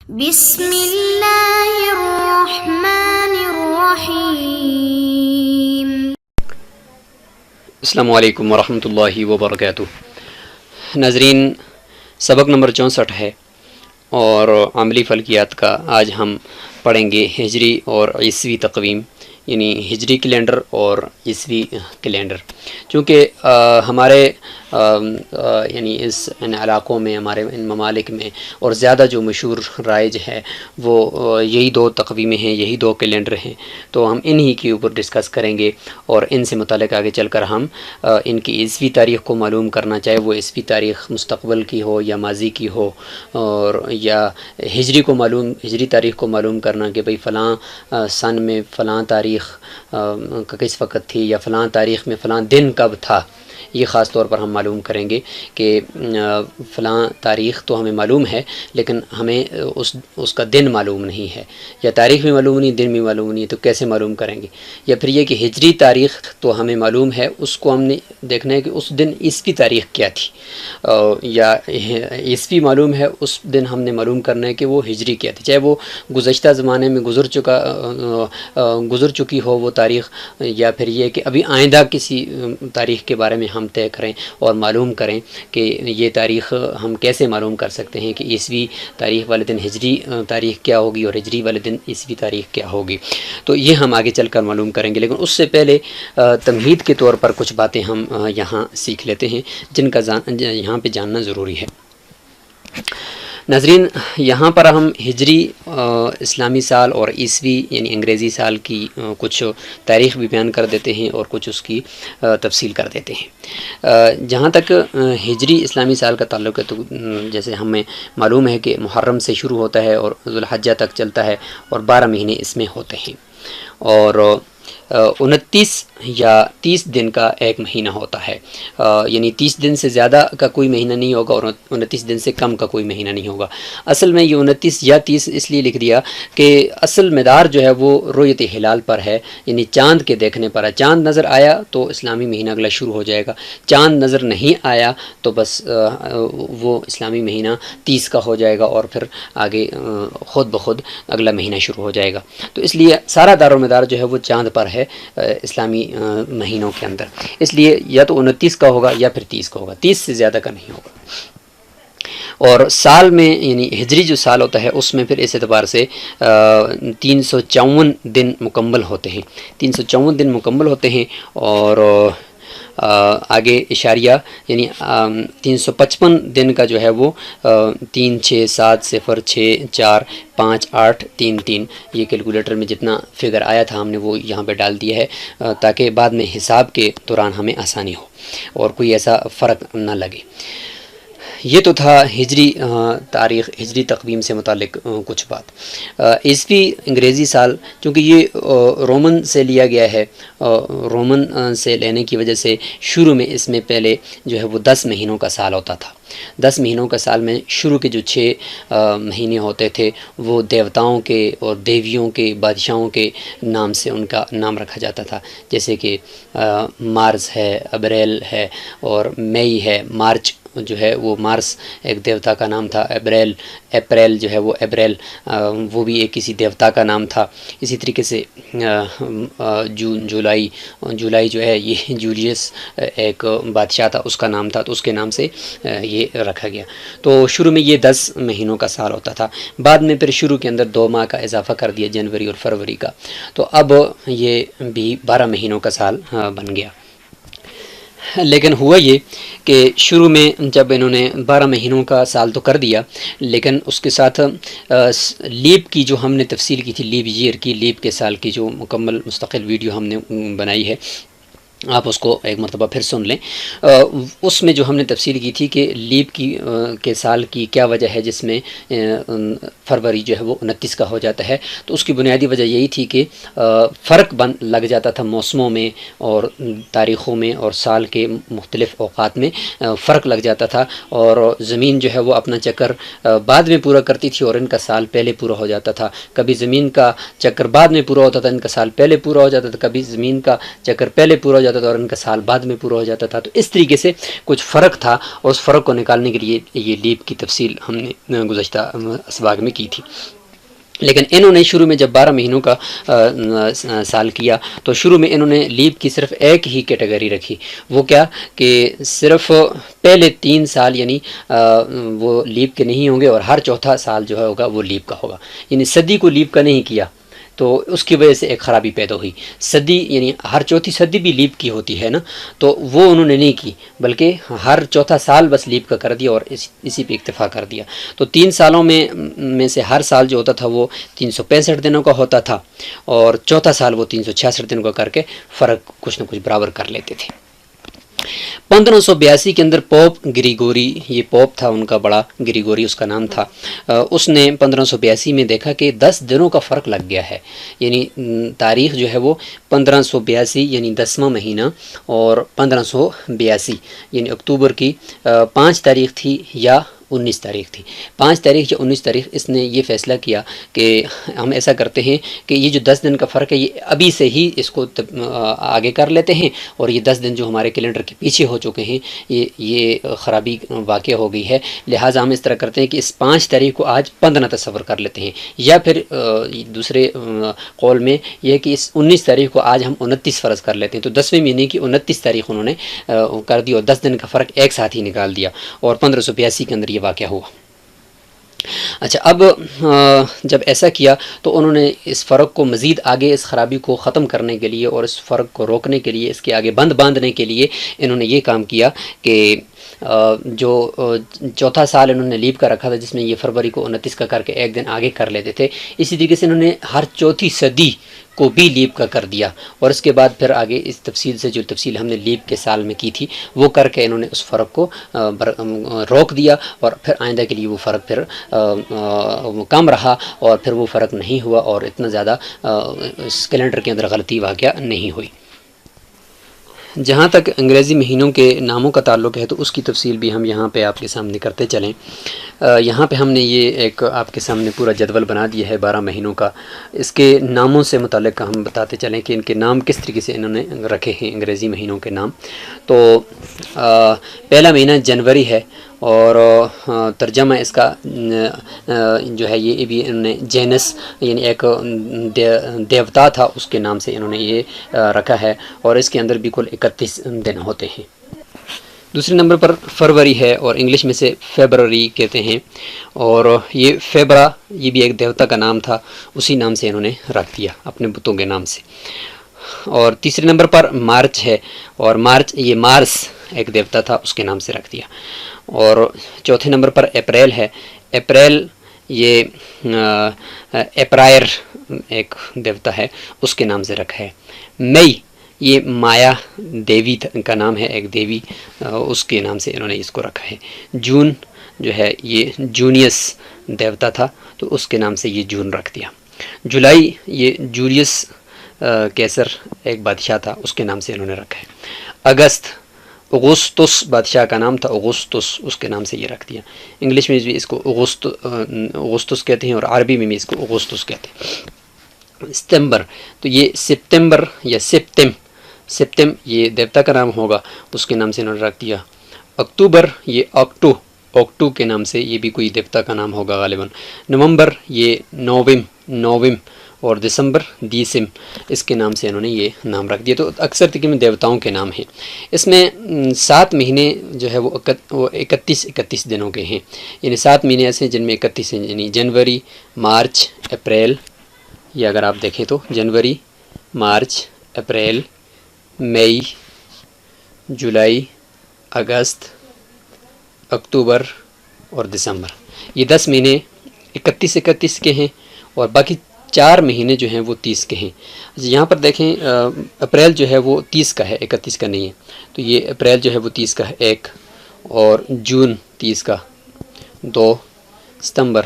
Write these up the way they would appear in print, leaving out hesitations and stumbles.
بسم اللہ الرحمن الرحیم۔ السلام علیکم ورحمۃ اللہ وبرکاتہ۔ ناظرین، سبق نمبر 64 ہے اور عملی فلکیات کا آج ہم پڑھیں گے ہجری اور عیسوی تقویم، یعنی ہجری کیلنڈر اور عیسوی کیلنڈر۔ چونکہ ہمارے یعنی ان علاقوں میں، ہمارے ان ممالک میں اور زیادہ جو مشہور رائج ہے وہ یہی دو تقویمیں ہیں، یہی دو کیلنڈر ہیں، تو ہم انہی کے اوپر ڈسکس کریں گے اور ان سے متعلق آگے چل کر ہم ان کی عیسوی تاریخ کو معلوم کرنا، چاہے وہ عیسوی تاریخ مستقبل کی ہو یا ماضی کی ہو، اور یا ہجری تاریخ کو معلوم کرنا کہ بھئی فلاں سن میں فلاں تاریخ کس وقت تھی، یا فلاں تاریخ میں فلاں دن کب تھا۔ یہ خاص طور پر ہم معلوم کریں گے کہ فلاں تاریخ تو ہمیں معلوم ہے لیکن ہمیں اس کا دن معلوم نہیں ہے، یا تاریخ بھی معلوم نہیں، دن بھی معلوم نہیں ہے، تو کیسے معلوم کریں گے؟ یا پھر یہ کہ ہجری تاریخ تو ہمیں معلوم ہے، اس کو ہم نے دیکھنا ہے کہ اس دن عیسوی تاریخ کیا تھی، یا عیسوی معلوم ہے، اس دن ہم نے معلوم کرنا ہے کہ وہ ہجری کیا تھی، چاہے وہ گزشتہ زمانے میں گزر چکی ہو وہ تاریخ، یا پھر یہ کہ ابھی آئندہ کسی تاریخ کے بارے میں ہم طے کریں اور معلوم کریں کہ یہ تاریخ ہم کیسے معلوم کر سکتے ہیں کہ عیسوی تاریخ والے دن ہجری تاریخ کیا ہوگی اور ہجری والے دن عیسوی تاریخ کیا ہوگی۔ تو یہ ہم آگے چل کر معلوم کریں گے، لیکن اس سے پہلے تمہید کے طور پر کچھ باتیں ہم یہاں سیکھ لیتے ہیں جن کا یہاں پہ جاننا ضروری ہے۔ ناظرین، یہاں پر ہم ہجری اسلامی سال اور عیسوی یعنی انگریزی سال کی کچھ تاریخ بھی بیان کر دیتے ہیں اور کچھ اس کی تفصیل کر دیتے ہیں۔ جہاں تک ہجری اسلامی سال کا تعلق ہے تو جیسے ہمیں معلوم ہے کہ محرم سے شروع ہوتا ہے اور ذوالحجہ تک چلتا ہے اور 12 مہینے اس میں ہوتے ہیں، اور 29 یا 30 دن کا ایک مہینہ ہوتا ہے، یعنی 30 دن سے زیادہ کا کوئی مہینہ نہیں ہوگا اور 29 دن سے کم کا کوئی مہینہ نہیں ہوگا۔ اصل میں یہ 29 یا 30 اس لیے لکھ دیا کہ اصل مدار جو ہے وہ رؤیت ہلال پر ہے، یعنی چاند کے دیکھنے پر ہے۔ چاند نظر آیا تو اسلامی مہینہ اگلا شروع ہو جائے گا، چاند نظر نہیں آیا تو بس وہ اسلامی مہینہ 30 کا ہو جائے گا اور پھر آگے خود بخود اگلا مہینہ شروع ہو جائے گا۔ تو اس لیے سارا دار و مدار جو ہے وہ چاند پر ہے اسلامی مہینوں کے اندر، اس لیے یا تو 29 کا ہوگا یا پھر 30 کا ہوگا، 30 سے زیادہ کا نہیں ہوگا۔ اور سال میں یعنی ہجری جو سال ہوتا ہے اس میں پھر اس اعتبار سے 354 دن مکمل ہوتے ہیں، 354 دن مکمل ہوتے ہیں، اور آگے اشاریہ یعنی 355 دن کا جو ہے وہ 3 6 7 0 6 4 5 8 3 3 یہ کیلکولیٹر میں جتنا فگر آیا تھا ہم نے وہ یہاں پہ ڈال دیا ہے تاکہ بعد میں حساب کے دوران ہمیں آسانی ہو اور کوئی ایسا فرق نہ لگے۔ یہ تو تھا ہجری تاریخ، ہجری تقویم سے متعلق کچھ بات۔ عیسوی انگریزی سال چونکہ یہ رومن سے لیا گیا ہے، رومن سے لینے کی وجہ سے شروع میں اس میں پہلے جو ہے وہ 10 مہینوں کا سال ہوتا تھا۔ 10 مہینوں کا سال میں شروع کے جو 6 مہینے ہوتے تھے وہ دیوتاؤں کے اور دیویوں کے بادشاہوں کے نام سے ان کا نام رکھا جاتا تھا، جیسے کہ مارس ہے، ابریل ہے اور مئی ہے۔ مارچ جو ہے وہ مارس ایک دیوتا کا نام تھا، اپریل جو ہے وہ ابریل وہ بھی ایک کسی دیوتا کا نام تھا۔ اسی طریقے سے جولائی جو ہے یہ جولیس ایک بادشاہ تھا، اس کا نام تھا، تو اس کے نام سے یہ رکھا گیا۔ تو شروع میں یہ 10 مہینوں کا سال ہوتا تھا، بعد میں پھر شروع کے اندر 2 ماہ کا اضافہ کر دیا، جنوری اور فروری کا، تو اب یہ بھی 12 مہینوں کا سال بن گیا۔ لیکن ہوا یہ کہ شروع میں جب انہوں نے 12 مہینوں کا سال تو کر دیا، لیکن اس کے ساتھ لیپ کی جو ہم نے تفصیل کی تھی، لیپ ایئر کی، لیپ کے سال کی جو مکمل مستقل ویڈیو ہم نے بنائی ہے، آپ اس کو ایک مرتبہ پھر سن لیں۔ اس میں جو ہم نے تفصیل کی تھی کہ لیپ کے سال کی کیا وجہ ہے جس میں فروری جو ہے وہ 29 کا ہو جاتا ہے، تو اس کی بنیادی وجہ یہی تھی کہ فرق لگ جاتا تھا موسموں میں اور تاریخوں میں اور سال کے مختلف اوقات میں فرق لگ جاتا تھا، اور زمین جو ہے وہ اپنا چکر بعد میں پورا کرتی تھی اور ان کا سال پہلے پورا ہو جاتا تھا۔ کبھی زمین کا چکر بعد میں پورا ہوتا تھا، ان کا سال پہلے پورا ہو جاتا تھا، کبھی زمین کا چکر پہلے پورا ہو جاتا تھا اور ان کا سال بعد میں پورا ہو جاتا تھا. تو اس طریقے سے کچھ فرق تھا اور اس فرق کو نکالنے کے لیے یہ لیپ کی تفصیل ہم نے گزشتہ اسباق میں کی تھی. لیکن انہوں نے شروع میں جب 12 مہینوں کا سال کیا تو شروع میں انہوں نے لیپ کی صرف ایک ہی کیٹیگری رکھی. وہ کیا کہ صرف پہلے 3 سال یعنی وہ لیپ کے نہیں ہوں گے اور ہر چوتھا سال جو ہوگا وہ لیپ کا ہوگا. یعنی صدی کو لیپ کا نہیں کیا تو اس کی وجہ سے ایک خرابی پیدا ہوئی. صدی یعنی ہر چوتھی صدی بھی لیپ کی ہوتی ہے نا, تو وہ انہوں نے نہیں کی بلکہ ہر چوتھا سال بس لیپ کا کر دیا اور اسی پہ اکتفا کر دیا. تو 3 سالوں میں سے ہر سال جو ہوتا تھا وہ 365 دنوں کا ہوتا تھا اور چوتھا سال وہ 366 دنوں کا کر کے فرق کچھ نہ کچھ برابر کر لیتے تھے. 1582 کے اندر پوپ گریگوری, یہ پوپ تھا ان کا بڑا, گریگوری اس کا نام تھا, اس نے 1582 میں دیکھا کہ 10 دنوں کا فرق لگ گیا ہے. یعنی تاریخ جو ہے وہ 1582 یعنی 10واں مہینہ اور 1582 یعنی اکتوبر کی 5 تاریخ تھی یا 19 تاریخ تھی. 5 تاریخ یا 19 تاریخ اس نے یہ فیصلہ کیا کہ ہم ایسا کرتے ہیں کہ یہ جو 10 دن کا فرق ہے یہ ابھی سے ہی اس کو آگے کر لیتے ہیں اور یہ 10 دن جو ہمارے کیلنڈر کے پیچھے ہو چکے ہیں یہ خرابی واقع ہو گئی ہے. لہٰذا ہم اس طرح کرتے ہیں کہ اس 5 تاریخ کو آج 15 تصور کر لیتے ہیں, یا پھر دوسرے قول میں یہ ہے کہ اس 19 تاریخ کو آج ہم 29 فرض کر لیتے ہیں. تو 10ویں مہینے کی 29 تاریخ انہوں نے کر دی اور 10 دن کا فرق ایک ساتھ ہی نکال دیا اور 1582 کے اندر یہ واقعہ ہوا. اچھا, اب جب ایسا کیا تو انہوں نے اس فرق کو مزید آگے اس خرابی کو ختم کرنے کے لیے اور اس فرق کو روکنے کے لیے, اس کے آگے بند باندھنے کے لیے انہوں نے یہ کام کیا کہ جو چوتھا سال انہوں نے لیپ کا رکھا تھا جس میں یہ فروری کو 29 کا کر کے ایک دن آگے کر لیتے تھے, اسی طریقے سے انہوں نے ہر چوتھی صدی کو بھی لیپ کا کر دیا اور اس کے بعد پھر آگے اس تفصیل سے جو تفصیل ہم نے لیپ کے سال میں کی تھی وہ کر کے انہوں نے اس فرق کو روک دیا اور پھر آئندہ کے لیے وہ فرق پھر کم رہا اور پھر وہ فرق نہیں ہوا اور اتنا زیادہ اس کیلنڈر کے اندر غلطی واقع نہیں ہوئی. جہاں تک انگریزی مہینوں کے ناموں کا تعلق ہے تو اس کی تفصیل بھی ہم یہاں پہ آپ کے سامنے کرتے چلیں. یہاں پہ ہم نے یہ ایک آپ کے سامنے پورا جدول بنا دیا ہے 12 مہینوں کا. اس کے ناموں سے متعلق ہم بتاتے چلیں کہ ان کے نام کس طریقے سے انہوں نے رکھے ہیں انگریزی مہینوں کے نام. تو پہلا مہینہ جنوری ہے اور ترجمہ اس کا جو ہے یہ بھی انہوں نے جینس یعنی ایک دیوتا تھا اس کے نام سے انہوں نے یہ رکھا ہے اور اس کے اندر بھی کل 31 دن ہوتے ہیں. دوسرے نمبر پر فروری ہے اور انگلش میں سے فیبرری کہتے ہیں اور یہ فیبرا یہ بھی ایک دیوتا کا نام تھا, اسی نام سے انہوں نے رکھ دیا اپنے بتوں کے نام سے. اور تیسرے نمبر پر مارچ ہے اور مارچ یہ مارس ایک دیوتا تھا اس کے نام سے رکھ دیا. اور چوتھے نمبر پر اپریل ہے, اپریل یہ اپرائر ایک دیوتا ہے اس کے نام سے رکھا ہے. مئی یہ مایا دیوی کا نام ہے, ایک دیوی اس کے نام سے انہوں نے اس کو رکھا ہے. جون جو ہے یہ جونیس دیوتا تھا تو اس کے نام سے یہ جون رکھ دیا. جولائی یہ جولیس کیسر ایک بادشاہ تھا اس کے نام سے انہوں نے رکھا ہے. اگست اگوستس بادشاہ کا نام تھا, اگوستس اس کے نام سے یہ رکھ دیا. انگلش میں بھی اس کو اگوستس کہتے ہیں اور عربی میں بھی اس کو اگوستس کہتے ہیں. ستمبر تو یہ سپتمبر یا سپتم یہ دیوتا کا نام ہوگا اس کے نام سے انہوں نے رکھ دیا. اکتوبر یہ اوکٹو کے نام سے یہ بھی کوئی دیوتا کا نام ہوگا غالباً. نومبر یہ نووم اور دسمبر دیسم اس کے نام سے انہوں نے یہ نام رکھ دیا. تو اکثر تقریباً دیوتاؤں کے نام ہیں. اس میں 7 مہینے جو ہے وہ 31 دنوں کے ہیں, یعنی 7 مہینے ایسے ہیں جن میں 31 ہیں, یعنی جنوری مارچ اپریل, یہ اگر آپ دیکھیں تو جنوری مارچ اپریل مئی جولائی اگست اکتوبر اور دسمبر, یہ 10 مہینے 31 کے ہیں اور باقی 4 مہینے جو ہیں وہ 30 کے ہیں. یہاں پر دیکھیں اپریل جو ہے وہ 30 کا ہے 31 کا نہیں ہے, تو یہ اپریل جو ہے وہ 30 کا ہے 1 اور جون 30 کا 2 ستمبر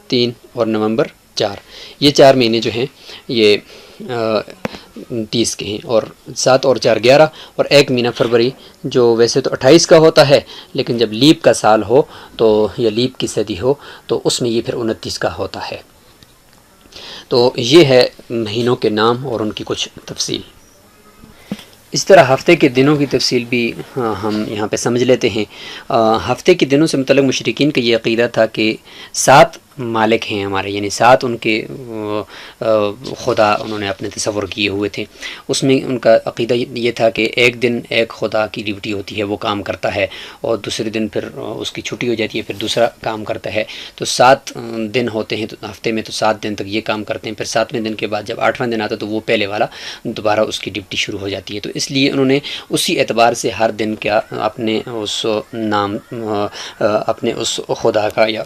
3 اور نومبر 4, یہ 4 مہینے جو ہیں یہ 30 کے ہیں اور 7 اور 4 11 اور 1 مہینہ فروری جو ویسے تو 28 کا ہوتا ہے لیکن جب لیپ کا سال ہو تو یا لیپ کی صدی ہو تو اس میں یہ پھر 29 کا ہوتا ہے. تو یہ ہے مہینوں کے نام اور ان کی کچھ تفصیل. اس طرح ہفتے کے دنوں کی تفصیل بھی ہم یہاں پہ سمجھ لیتے ہیں۔ ہفتے کے دنوں سے متعلق مشرکین کا یہ عقیدہ تھا کہ 7 مالک ہیں ہمارے، یعنی 7 ان کے خدا انہوں نے اپنے تصور کیے ہوئے تھے۔ اس میں ان کا عقیدہ یہ تھا کہ ایک دن ایک خدا کی ڈیوٹی ہوتی ہے، وہ کام کرتا ہے، اور دوسرے دن پھر اس کی چھٹی ہو جاتی ہے، پھر دوسرا کام کرتا ہے۔ تو 7 دن ہوتے ہیں تو ہفتے میں، تو 7 دن تک یہ کام کرتے ہیں، پھر 7ویں دن کے بعد جب 8واں دن آتا ہے تو وہ پہلے والا دوبارہ اس کی ڈیوٹی شروع ہو جاتی ہے۔ تو اس لیے انہوں نے اسی اعتبار سے ہر دن کا اپنے اس نام اپنے اس خدا کا یا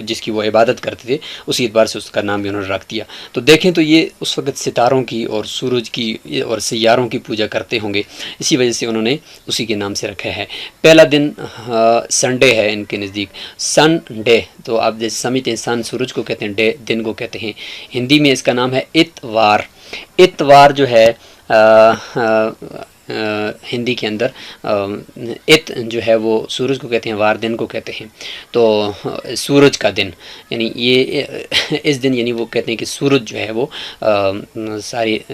جس کی وہ عبادت کرتے تھے اسی اعتبار سے اس کا نام بھی انہوں نے رکھ دیا۔ تو دیکھیں تو یہ اس وقت ستاروں کی اور سورج کی اور سیاروں کی پوجا کرتے ہوں گے، اسی وجہ سے انہوں نے اسی کے نام سے رکھا ہے۔ پہلا دن سنڈے ہے ان کے نزدیک، سن ڈے، تو آپ جیسے سمجھتے ہیں سن سورج کو کہتے ہیں، ڈے دن کو کہتے ہیں۔ ہندی میں اس کا نام ہے اتوار۔ اتوار جو ہے ہندی کے اندر ات جو ہے وہ سورج کو کہتے ہیں، وار دن کو کہتے ہیں۔ تو سورج کا دن، یعنی یہ اس دن یعنی وہ کہتے ہیں کہ سورج جو ہے وہ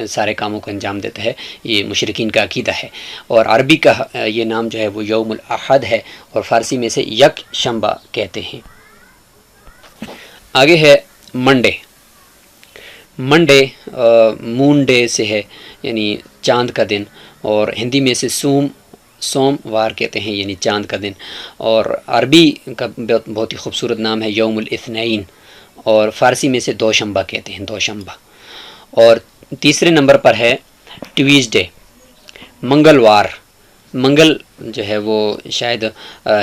سارے کاموں کو انجام دیتا ہے، یہ مشرکین کا عقیدہ ہے۔ اور عربی کا یہ نام جو ہے وہ یوم الاحد ہے، اور فارسی میں سے یک شنبہ کہتے ہیں۔ آگے ہے منڈے۔ منڈے مون ڈے سے ہے، یعنی چاند کا دن، اور ہندی میں سے سوموار کہتے ہیں، یعنی چاند کا دن۔ اور عربی کا بہت ہی خوبصورت نام ہے یوم الاثنین، اور فارسی میں سے دوشنبہ کہتے ہیں، دوشنبہ۔ اور تیسرے نمبر پر ہے ٹیوزڈے، منگلوار۔ منگل جو ہے وہ شاید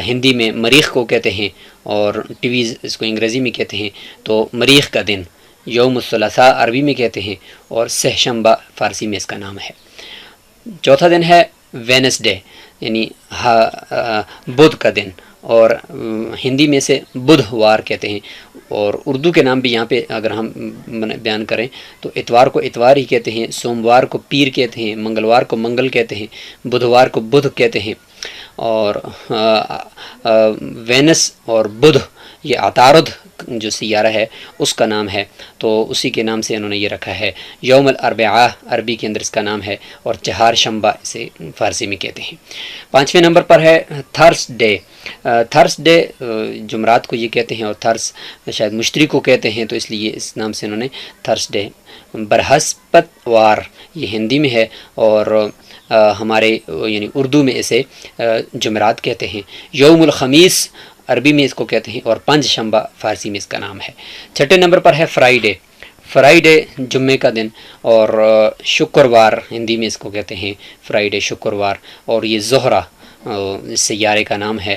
ہندی میں مریخ کو کہتے ہیں، اور ٹیویز اس کو انگریزی میں کہتے ہیں۔ تو مریخ کا دن یوم الثلاثاء عربی میں کہتے ہیں، اور سہ شنبہ فارسی میں اس کا نام ہے۔ چوتھا دن ہے وینسڈے، یعنی بدھ کا دن، اور ہندی میں سے بدھوار کہتے ہیں۔ اور اردو کے نام بھی یہاں پہ اگر ہم بیان کریں تو اتوار کو اتوار ہی کہتے ہیں، سوموار کو پیر کہتے ہیں، منگلوار کو منگل کہتے ہیں، بدھوار کو بدھ کہتے ہیں۔ اور وینس اور بدھ یہ عطارد جو سیارہ ہے اس کا نام ہے، تو اسی کے نام سے انہوں نے یہ رکھا ہے۔ یوم الاربعاء عربی کے اندر اس کا نام ہے، اور چہار شنبہ اسے فارسی میں کہتے ہیں۔ 5ویں نمبر پر ہے تھرس ڈے۔ تھرس ڈے جمعرات کو یہ کہتے ہیں، اور تھرس شاید مشتری کو کہتے ہیں، تو اس لیے اس نام سے انہوں نے تھرس ڈے۔ برہسپت وار یہ ہندی میں ہے، اور ہمارے یعنی اردو میں اسے جمعرات کہتے ہیں۔ یوم الخمیس عربی میں اس کو کہتے ہیں، اور پنج شنبہ فارسی میں اس کا نام ہے۔ 6 نمبر پر ہے فرائیڈے۔ فرائیڈے جمعے کا دن، اور شکروار ہندی میں اس کو کہتے ہیں، فرائیڈے شکروار۔ اور یہ زہرہ سیارے کا نام ہے،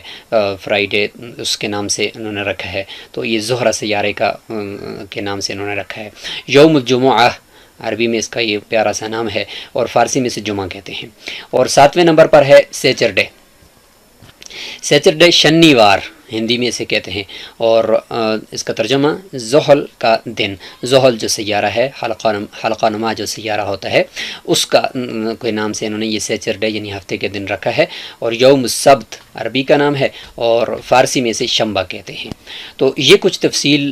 فرائیڈے اس کے نام سے انہوں نے رکھا ہے، تو یہ زہرہ سیارے کے نام سے انہوں نے رکھا ہے۔ یوم الجمعہ عربی میں اس کا یہ پیارا سا نام ہے، اور فارسی میں سے جمعہ کہتے ہیں۔ اور 7ویں نمبر پر ہے سیچرڈے۔ سیچرڈے شنیوار ہندی میں اسے کہتے ہیں، اور اس کا ترجمہ زحل کا دن۔ زحل جو سیارہ ہے، حلقہ نما جو سیارہ ہوتا ہے، اس کا کوئی نام سے انہوں نے یہ سیچرڈے یعنی ہفتے کے دن رکھا ہے۔ اور یوم السبت عربی کا نام ہے، اور فارسی میں اسے شنبہ کہتے ہیں۔ تو یہ کچھ تفصیل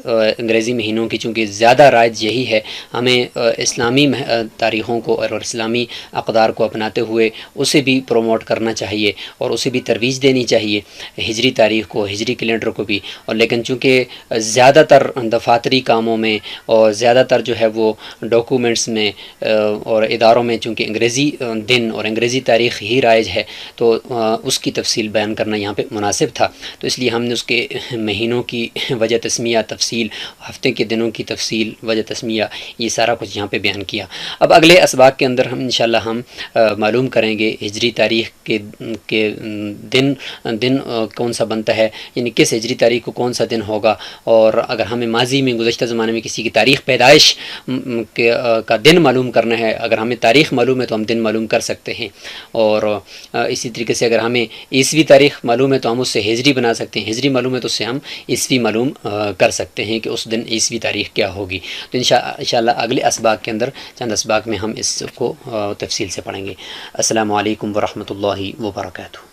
انگریزی مہینوں کی، چونکہ زیادہ رائج یہی ہے، ہمیں اسلامی تاریخوں کو اور اسلامی اقدار کو اپناتے ہوئے اسے بھی پروموٹ کرنا چاہیے، اور اسے بھی ترویج دینی چاہیے، ہجری تاریخ کو، ہجری کیلنڈر کو بھی۔ اور لیکن چونکہ زیادہ تر دفاتری کاموں میں اور زیادہ تر جو ہے وہ ڈاکومنٹس میں اور اداروں میں چونکہ انگریزی دن اور انگریزی تاریخ ہی رائج ہے، تو اس کی تفصیل بیان کرنا یہاں پہ مناسب تھا، تو اس لیے ہم نے اس کے مہینوں کی وجہ تسمیہ، تفصیل، ہفتے کے دنوں کی تفصیل، وجہ تسمیہ، یہ سارا کچھ یہاں پہ بیان کیا۔ اب اگلے اسباق کے اندر ہم انشاءاللہ ہم معلوم کریں گے ہجری تاریخ کے دن کون سا بنتا ہے، یعنی کس ہجری تاریخ کو کون سا دن ہوگا، اور اگر ہمیں ماضی میں گزشتہ زمانے میں کسی کی تاریخ پیدائش کا دن معلوم کرنا ہے، اگر ہمیں تاریخ معلوم ہے تو ہم دن معلوم کر سکتے ہیں، اور اسی طریقے سے اگر ہمیں عیسوی تاریخ معلوم ہے تو ہم اس سے ہجری بنا سکتے ہیں، ہجری معلوم ہے تو اس سے ہم عیسوی معلوم کر سکتے ہیں کہ اس دن عیسوی تاریخ کیا ہوگی۔ تو انشاءاللہ اگلے اسباق کے اندر چند اسباق میں ہم اس کو تفصیل سے پڑھیں گے۔ السلام علیکم ورحمۃ اللہ وبرکاتہ۔